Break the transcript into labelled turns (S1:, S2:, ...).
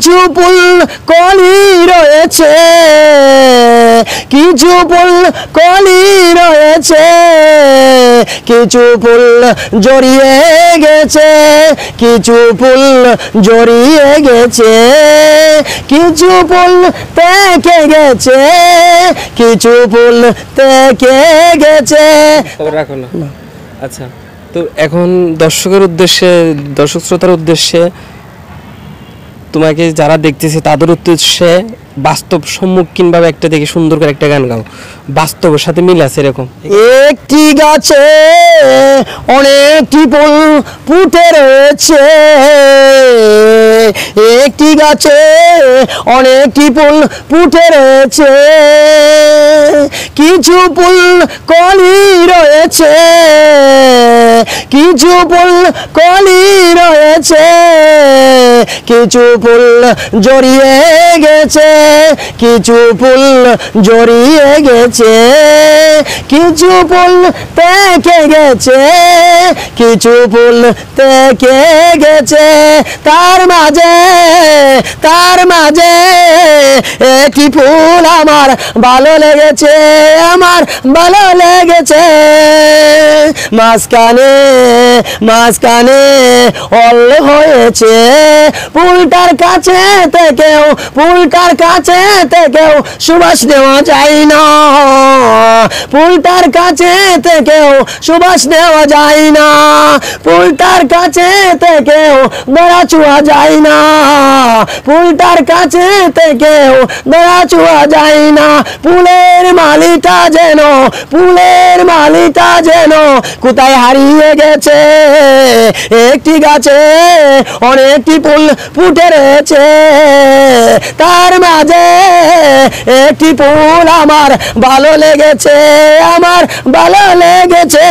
S1: কিছু ফুল কলি রয়েছে, কিছু ফুল কলি রয়েছে, কিছু ফুল জড়িয়ে গেছে, কিছু ফুল জড়িয়ে গেছে, কিছু ফুল থেকে গেছে, কিছু ফুল থেকে গেছে।
S2: রাখো না। আচ্ছা, তো এখন দর্শকের উদ্দেশ্যে, দর্শক শ্রোতার উদ্দেশ্যে, তোমাকে যারা দেখতেছে তাদের উদ্দেশ্যে বাস্তব সম্মুখীনভাবে একটা দেখে সুন্দর করে একটা গান গাও, বাস্তবের সাথে মিল আছে এরকম।
S1: একটি গাছে অনেকটি ফুল ফুটে রয়েছে, একটি গাছে অনেকটি ফুল ফুটে রয়েছে, কিছু ফুল কলি রয়েছে, কিছু ফুল কলি রয়েছে, কিছু ফুল জড়িয়ে গেছে, কিছু ফুল জড়িয়ে গেছে, কিছু ফুল থেকে গেছে, কিছু ফুল থেকে গেছে, তার মাঝে, তার মাঝে একটি ফুল আমার ভালো লেগেছে, আমার ভালো লেগেছে, মাঝখানে, মাঝখানে অল হয়েছে, ফুলটার কাছে থেকেও, ফুলটার কাছে থেকেও সুবাস নেওয়া যায় না, ফুলটার কাছে থেকেও সুবাস নেওয়া যায় না, ফুলটার কাছে থেকেও দড়া ছোঁয়া যায় না, ফুলটার কাছে থেকেও দড়া ছোঁয়া যায় না, ফুলের মালিটা যেন, ফুলের মালিটা যেন কোথায় হারিয়ে গেছে, একটি গাছে অনেকটি ফুল ফুটে রয়েছে, তার মাঝে একটি ফুল আমার ভালো লেগেছে, আমার ভালো লেগেছে।